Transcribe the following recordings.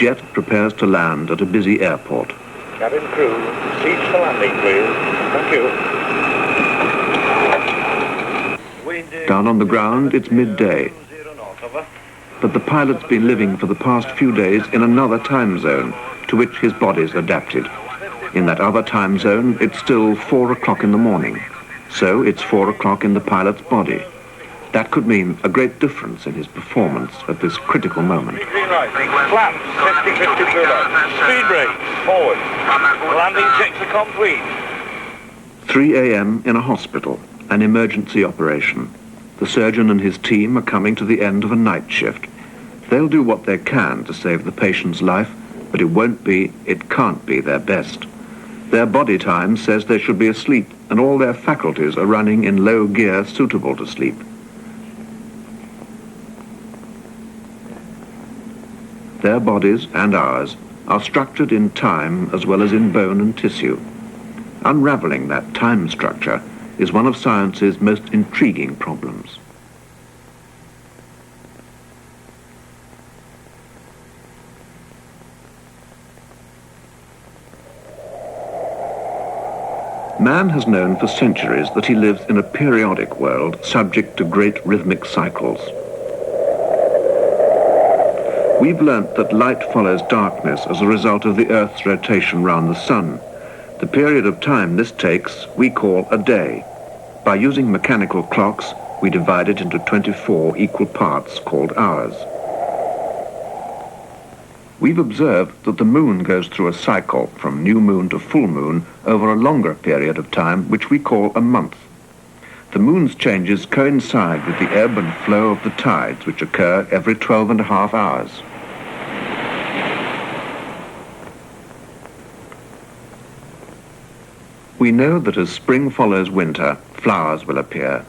jet prepares to land at a busy airport. Cabin crew, seats for landing, please. Thank you. Down on the ground, it's midday. But the pilot's been living for the past few days in another time zone to which his body's adapted. In that other time zone, it's still 4 o'clock in the morning. So it's 4 o'clock in the pilot's body. That could mean a great difference in his performance at this critical moment. Green light. Flaps, 50-50 through light. Speed brake, forward. Landing checks are complete. 3 a.m. in a hospital, an emergency operation. The surgeon and his team are coming to the end of a night shift. They'll do what they can to save the patient's life, but it can't be their best. Their body time says they should be asleep, and all their faculties are running in low gear suitable to sleep. Their bodies and ours are structured in time as well as in bone and tissue. Unraveling that time structure is one of science's most intriguing problems. Man has known for centuries that he lives in a periodic world subject to great rhythmic cycles. We've learnt that light follows darkness as a result of the Earth's rotation round the sun. The period of time this takes we call a day. By using mechanical clocks, we divide it into 24 equal parts called hours. We've observed that the moon goes through a cycle from new moon to full moon over a longer period of time, which we call a month. The moon's changes coincide with the ebb and flow of the tides, which occur every 12.5 hours. We know that as spring follows winter, flowers will appear,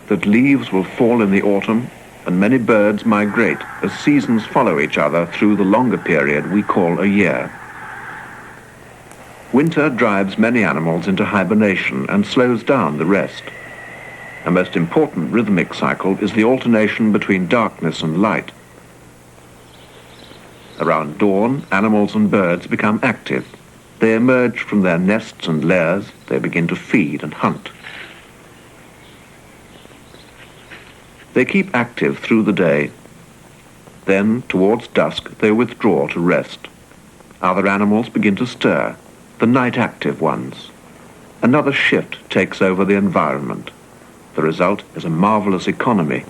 that leaves will fall in the autumn, and many birds migrate as seasons follow each other through the longer period we call a year. Winter drives many animals into hibernation and slows down the rest. A most important rhythmic cycle is the alternation between darkness and light. Around dawn, animals and birds become active. They emerge from their nests and lairs, they begin to feed and hunt. They keep active through the day. Then, towards dusk, they withdraw to rest. Other animals begin to stir, the night-active ones. Another shift takes over the environment. The result is a marvelous economy.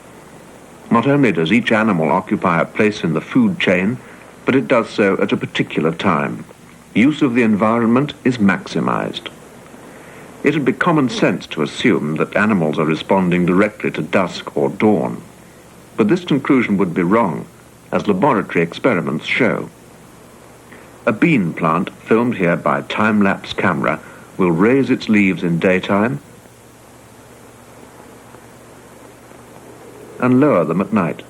Not only does each animal occupy a place in the food chain, but it does so at a particular time. Use of the environment is maximized. It would be common sense to assume that animals are responding directly to dusk or dawn. But this conclusion would be wrong, as laboratory experiments show. A bean plant, filmed here by time-lapse camera, will raise its leaves in daytime and lower them at night.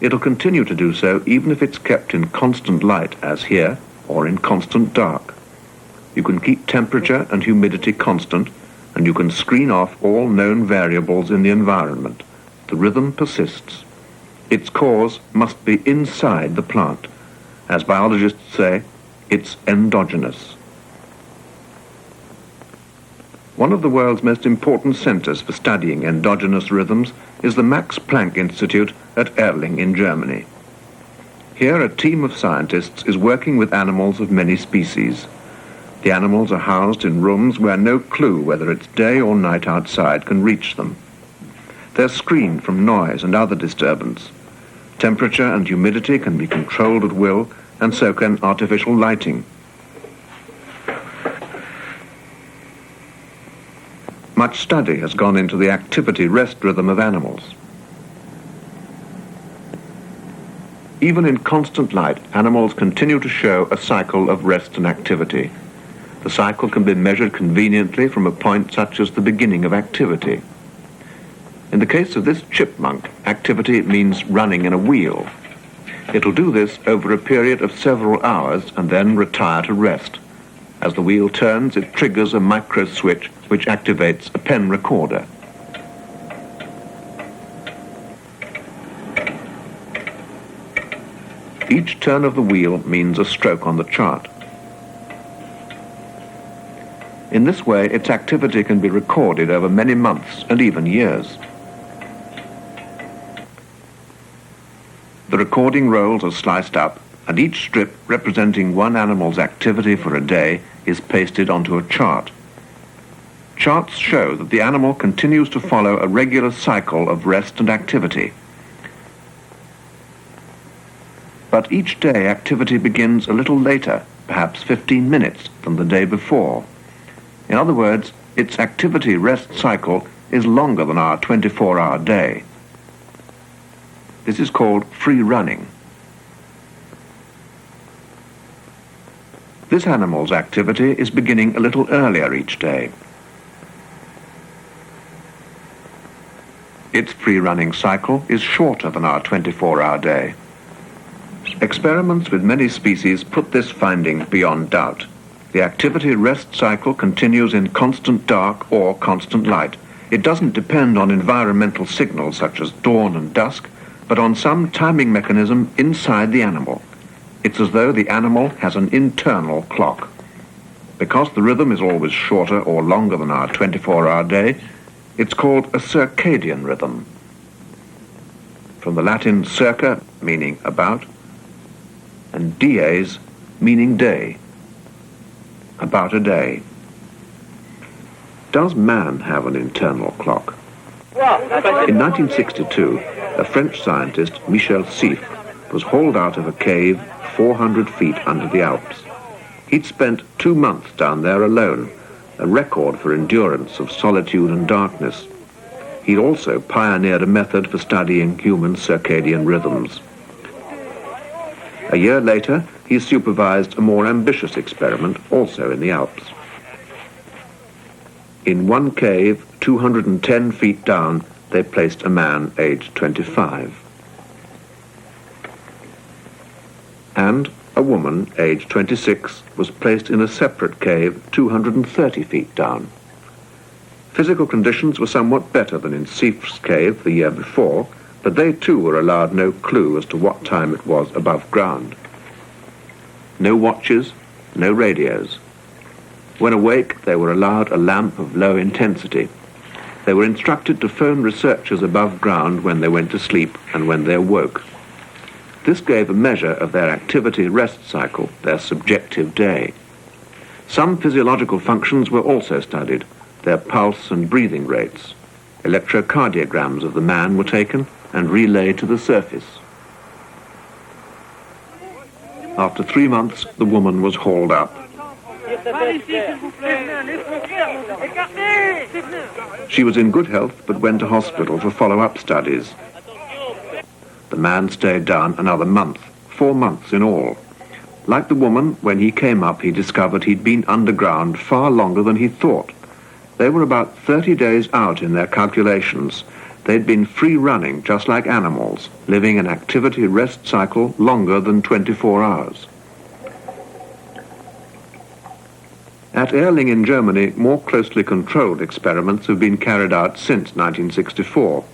It'll continue to do so even if it's kept in constant light, as here, or in constant dark. You can keep temperature and humidity constant, and you can screen off all known variables in the environment. The rhythm persists. Its cause must be inside the plant. As biologists say, it's endogenous. One of the world's most important centers for studying endogenous rhythms is the Max Planck Institute at Erlangen in Germany. Here, a team of scientists is working with animals of many species. The animals are housed in rooms where no clue whether it's day or night outside can reach them. They're screened from noise and other disturbance. Temperature and humidity can be controlled at will, and so can artificial lighting. Much study has gone into the activity-rest rhythm of animals. Even in constant light, animals continue to show a cycle of rest and activity. The cycle can be measured conveniently from a point such as the beginning of activity. In the case of this chipmunk, activity means running in a wheel. It'll do this over a period of several hours and then retire to rest. As the wheel turns, it triggers a micro switch which activates a pen recorder. Each turn of the wheel means a stroke on the chart. In this way, its activity can be recorded over many months and even years. The recording rolls are sliced up, and each strip representing one animal's activity for a day is pasted onto a chart. Charts show that the animal continues to follow a regular cycle of rest and activity. But each day activity begins a little later, perhaps 15 minutes, than the day before. In other words, its activity-rest cycle is longer than our 24-hour day. This is called free running. This animal's activity is beginning a little earlier each day. Its free running cycle is shorter than our 24-hour day. Experiments with many species put this finding beyond doubt. The activity-rest cycle continues in constant dark or constant light. It doesn't depend on environmental signals such as dawn and dusk, but on some timing mechanism inside the animal. It's as though the animal has an internal clock. Because the rhythm is always shorter or longer than our 24-hour day, it's called a circadian rhythm. From the Latin circa, meaning about, and dies, meaning day. About a day. Does man have an internal clock? In 1962, a French scientist, Michel Siff, was hauled out of a cave 400 feet under the Alps. He'd spent 2 months down there alone, a record for endurance of solitude and darkness. He'd also pioneered a method for studying human circadian rhythms. A year later, he supervised a more ambitious experiment, also in the Alps. In one cave, 210 feet down, they placed a man aged 25. And a woman aged 26 was placed in a separate cave 230 feet down. Physical conditions were somewhat better than in Siff's cave the year before, but they too were allowed no clue as to what time it was above ground. No watches, no radios. When awake, they were allowed a lamp of low intensity. They were instructed to phone researchers above ground when they went to sleep and when they awoke. This gave a measure of their activity-rest cycle, their subjective day. Some physiological functions were also studied, their pulse and breathing rates. Electrocardiograms of the man were taken and relayed to the surface. After 3 months, the woman was hauled up. She was in good health, but went to hospital for follow-up studies. The man stayed down another month, 4 months in all. Like the woman, when he came up, he discovered he'd been underground far longer than he thought. They were about 30 days out in their calculations. They'd been free running, just like animals, living an activity-rest cycle longer than 24 hours. At Erling in Germany, more closely controlled experiments have been carried out since 1964.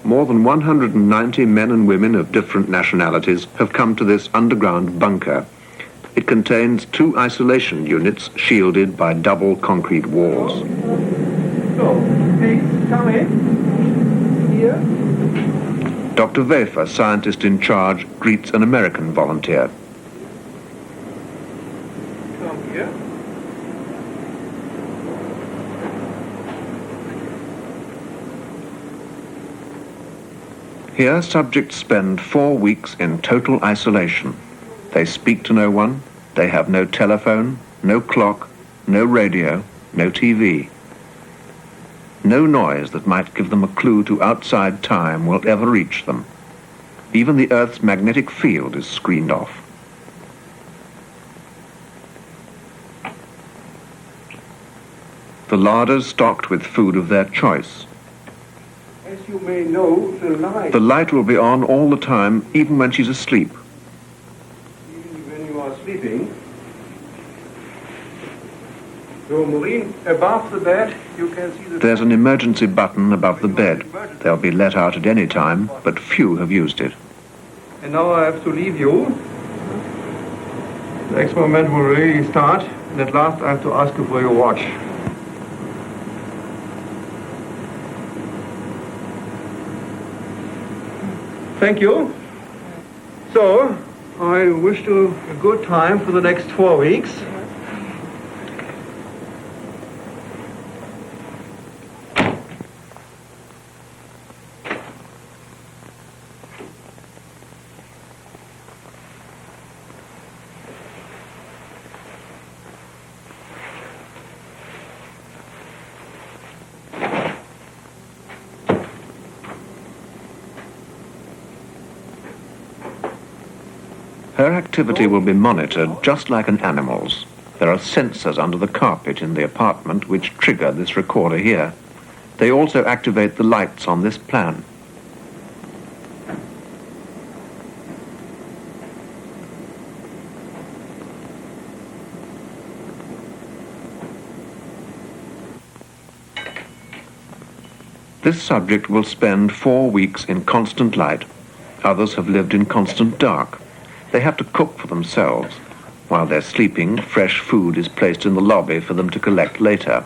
More than 190 men and women of different nationalities have come to this underground bunker. It contains 2 isolation units shielded by double concrete walls. So, please come in. Here. Dr. Wefer, scientist in charge, greets an American volunteer. Come here. Here, subjects spend 4 weeks in total isolation. They speak to no one, they have no telephone, no clock, no radio, no TV. No noise that might give them a clue to outside time will ever reach them. Even the Earth's magnetic field is screened off. The larder's stocked with food of their choice. As you may know, The light will be on all the time, even when she's asleep. even when you are sleeping, So, Maureen, above the bed, you can see the... There's an emergency button above the bed. They'll be let out at any time, but few have used it. And now I have to leave you. The experiment will really start. And at last I have to ask you for your watch. Thank you. So, I wish you a good time for the next 4 weeks. Her activity will be monitored just like an animal's. There are sensors under the carpet in the apartment which trigger this recorder here. They also activate the lights on this plan. This subject will spend 4 weeks in constant light. Others have lived in constant dark. They have to cook for themselves. While they're sleeping, fresh food is placed in the lobby for them to collect later.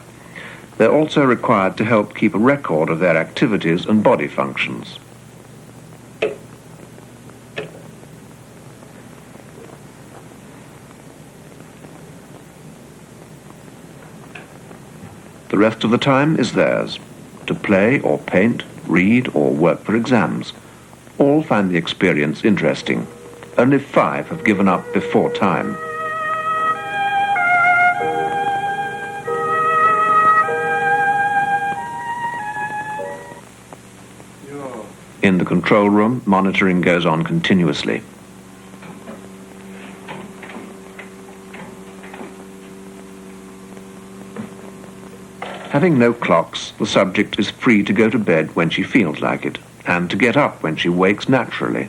They're also required to help keep a record of their activities and body functions. The rest of the time is theirs, to play or paint, read or work for exams. All find the experience interesting. Only 5 have given up before time. In the control room, monitoring goes on continuously. Having no clocks, the subject is free to go to bed when she feels like it, and to get up when she wakes naturally.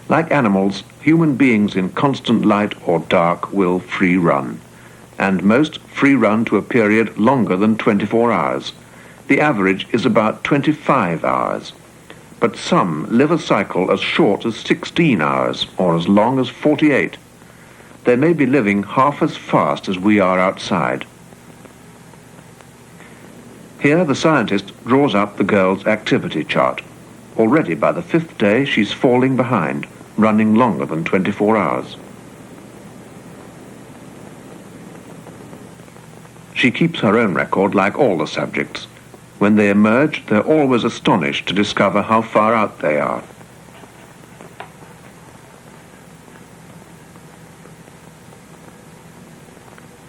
Like animals, human beings in constant light or dark will free run, and most free run to a period longer than 24 hours. The average is about 25 hours, but some live a cycle as short as 16 hours or as long as 48. They may be living half as fast as we are outside. Here the scientist draws up the girl's activity chart. Already by the 5th day she's falling behind, running longer than 24 hours. She keeps her own record like all the subjects. When they emerge, they're always astonished to discover how far out they are.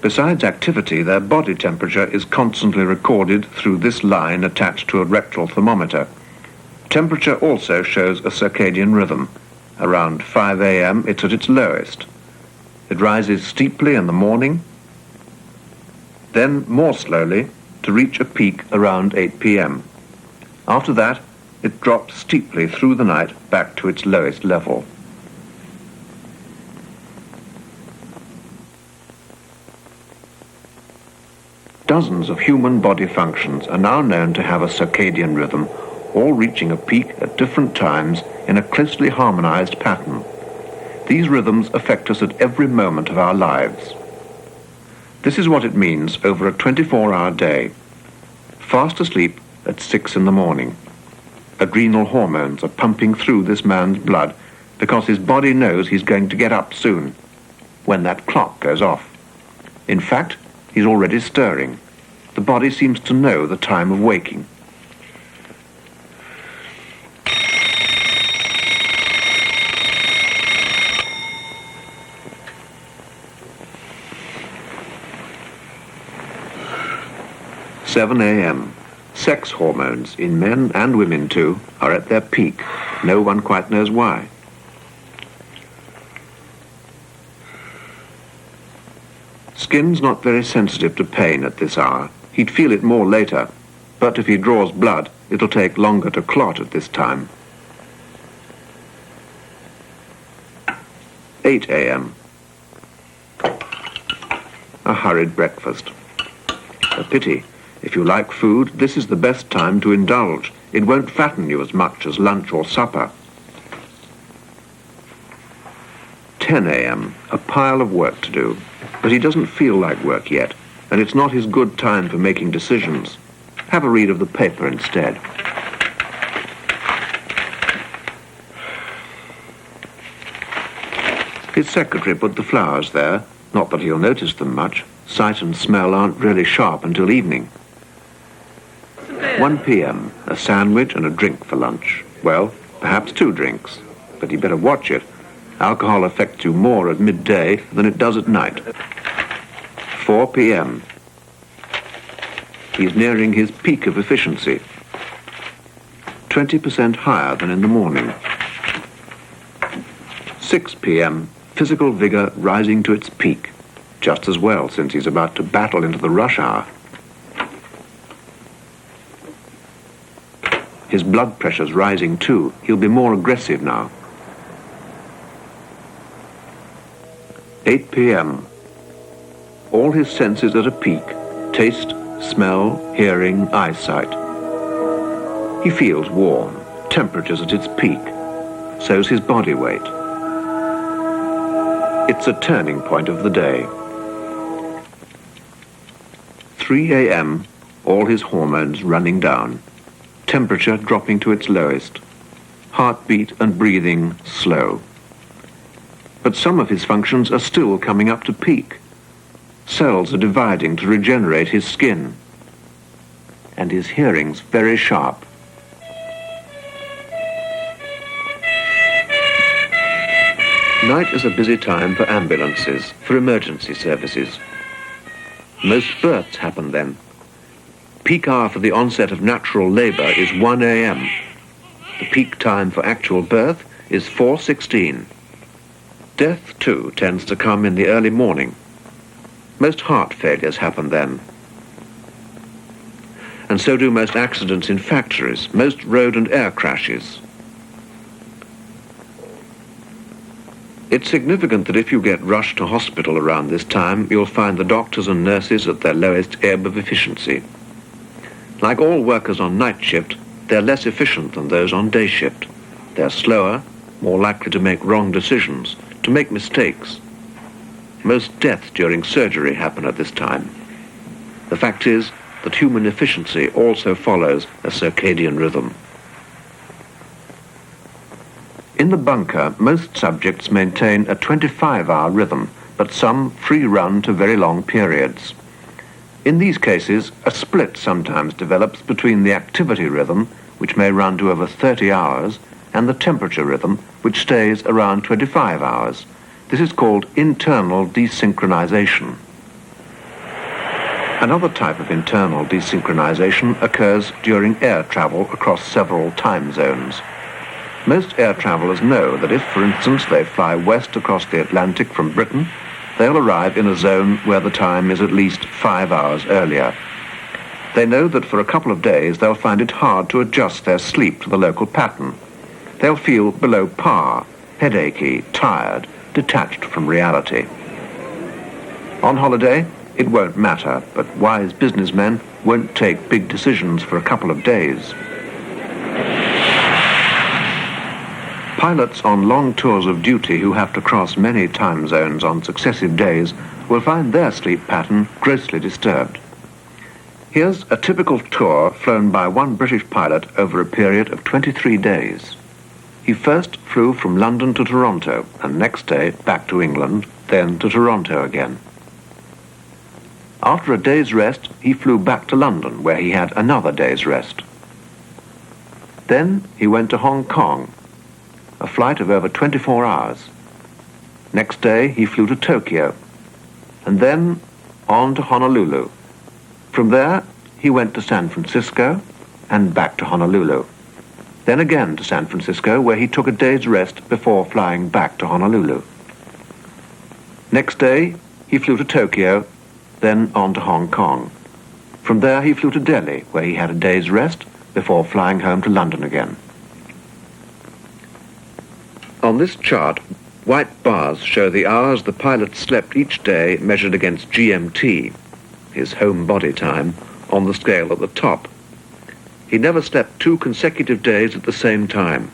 Besides activity, their body temperature is constantly recorded through this line attached to a rectal thermometer. Temperature also shows a circadian rhythm. Around 5 a.m. it's at its lowest. It rises steeply in the morning, then more slowly to reach a peak around 8 p.m. After that, it drops steeply through the night back to its lowest level. Dozens of human body functions are now known to have a circadian rhythm, all reaching a peak at different times in a closely harmonized pattern. These rhythms affect us at every moment of our lives. This is what it means over a 24-hour day. Fast asleep at 6 in the morning. Adrenal hormones are pumping through this man's blood because his body knows he's going to get up soon, when that clock goes off. In fact, he's already stirring. The body seems to know the time of waking. "7 a.m. Sex hormones, in men and women too, are at their peak. No one quite knows why. Skin's not very sensitive to pain at this hour. He'd feel it more later, but if he draws blood, it'll take longer to clot at this time. 8 a.m. A hurried breakfast. A pity. If you like food, this is the best time to indulge. It won't fatten you as much as lunch or supper. 10 a.m., a pile of work to do. But he doesn't feel like work yet, and it's not his good time for making decisions. Have a read of the paper instead. His secretary put the flowers there, not that he'll notice them much. Sight and smell aren't really sharp until evening. 1 p.m., a sandwich and a drink for lunch. Well, perhaps 2 drinks, but you better watch it. Alcohol affects you more at midday than it does at night. 4 p.m. He's nearing his peak of efficiency. 20% higher than in the morning. 6 p.m., physical vigor rising to its peak. Just as well, since he's about to battle into the rush hour. His blood pressure's rising too. He'll be more aggressive now. 8 p.m. All his senses at a peak. Taste, smell, hearing, eyesight. He feels warm. Temperature's at its peak. So's his body weight. It's a turning point of the day. 3 a.m., all his hormones running down. Temperature dropping to its lowest. Heartbeat and breathing slow. But some of his functions are still coming up to peak. Cells are dividing to regenerate his skin. And his hearing's very sharp. Night is a busy time for ambulances, for emergency services. Most births happen then. Peak hour for the onset of natural labor is 1 a.m. The peak time for actual birth is 4:16. Death, too, tends to come in the early morning. Most heart failures happen then. And so do most accidents in factories, most road and air crashes. It's significant that if you get rushed to hospital around this time, you'll find the doctors and nurses at their lowest ebb of efficiency. Like all workers on night shift, they're less efficient than those on day shift. They're slower, more likely to make wrong decisions, to make mistakes. Most deaths during surgery happen at this time. The fact is that human efficiency also follows a circadian rhythm. In the bunker, most subjects maintain a 25-hour rhythm, but some free run to very long periods. In these cases, a split sometimes develops between the activity rhythm, which may run to over 30 hours, and the temperature rhythm, which stays around 25 hours. This is called internal desynchronization. Another type of internal desynchronization occurs during air travel across several time zones. Most air travelers know that if, for instance, they fly west across the Atlantic from Britain, they'll arrive in a zone where the time is at least 5 hours earlier. They know that for a couple of days they'll find it hard to adjust their sleep to the local pattern. They'll feel below par, headachy, tired, detached from reality. On holiday, it won't matter, but wise businessmen won't take big decisions for a couple of days. Pilots on long tours of duty who have to cross many time zones on successive days will find their sleep pattern grossly disturbed. Here's a typical tour flown by one British pilot over a period of 23 days. He first flew from London to Toronto, and next day back to England, then to Toronto again. After a day's rest, he flew back to London, where he had another day's rest. Then he went to Hong Kong, a flight of over 24 hours. Next day, he flew to Tokyo, and then on to Honolulu. From there, he went to San Francisco and back to Honolulu. Then again to San Francisco, where he took a day's rest before flying back to Honolulu. Next day, he flew to Tokyo, then on to Hong Kong. From there, he flew to Delhi, where he had a day's rest before flying home to London again. On this chart, white bars show the hours the pilot slept each day measured against GMT. his home body time, on the scale at the top. He never slept 2 consecutive days at the same time.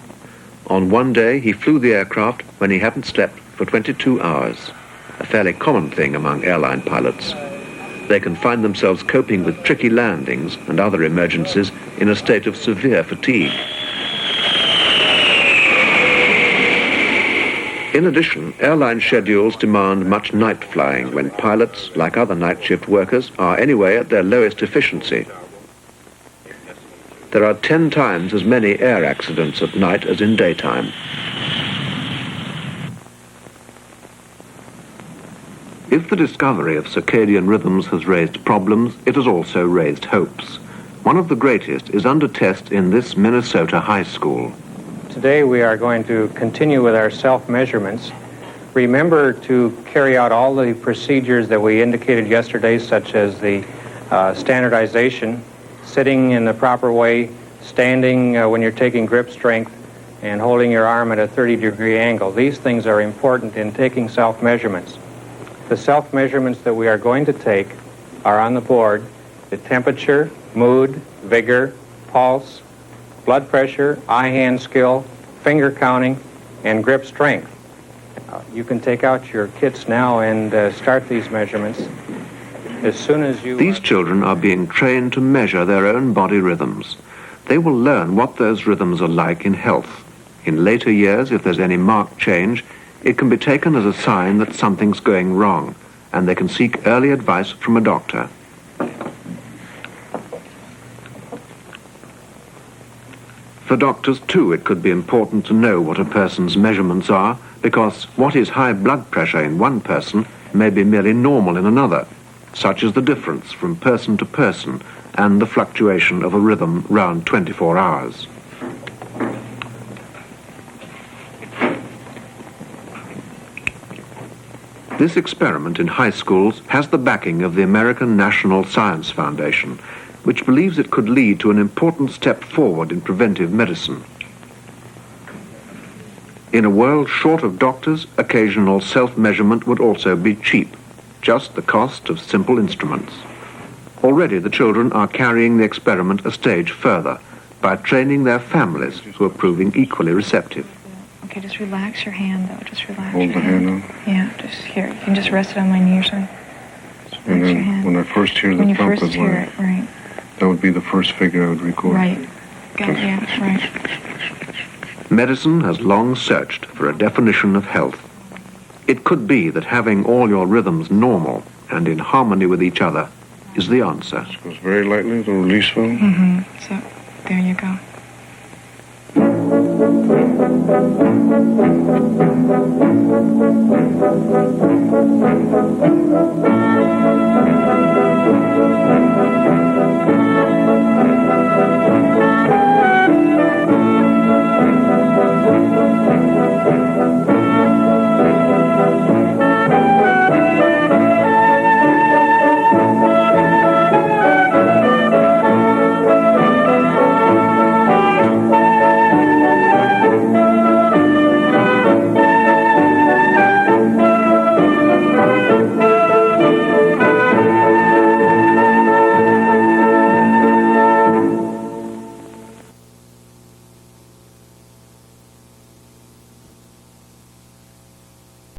On one day, he flew the aircraft when he hadn't slept for 22 hours, a fairly common thing among airline pilots. They can find themselves coping with tricky landings and other emergencies in a state of severe fatigue. In addition, airline schedules demand much night flying when pilots, like other night shift workers, are anyway at their lowest efficiency. There are 10 times as many air accidents at night as in daytime. If the discovery of circadian rhythms has raised problems, it has also raised hopes. One of the greatest is under test in this Minnesota high school. Today we are going to continue with our self-measurements. Remember to carry out all the procedures that we indicated yesterday, such as the standardization, sitting in the proper way, standing when you're taking grip strength, and holding your arm at a 30-degree angle. These things are important in taking self-measurements. The self-measurements that we are going to take are on the board: the temperature, mood, vigor, pulse, blood pressure, eye-hand skill, finger counting, and grip strength. You can take out your kits now and start these measurements. As soon as you... These children are being trained to measure their own body rhythms. They will learn what those rhythms are like in health. In later years, if there's any marked change, it can be taken as a sign that something's going wrong, and they can seek early advice from a doctor. For doctors, too, it could be important to know what a person's measurements are, because what is high blood pressure in one person may be merely normal in another. Such is the difference from person to person and the fluctuation of a rhythm round 24 hours. This experiment in high schools has the backing of the American National Science Foundation, which believes it could lead to an important step forward in preventive medicine. In a world short of doctors, occasional self-measurement would also be cheap, just the cost of simple instruments. Already the children are carrying the experiment a stage further by training their families, who are proving equally receptive. Okay, just relax your hand, though. Just relax Hold your the hand on? Yeah, just here. You can just rest it on my knee or something. And then when I first hear the thump is hear it, right. That would be the first figure I would record. Right. Got it, yeah, right. Medicine has long searched for a definition of health. It could be that having all your rhythms normal and in harmony with each other is the answer. This goes very lightly, the release valve. Mm-hmm. So, there you go.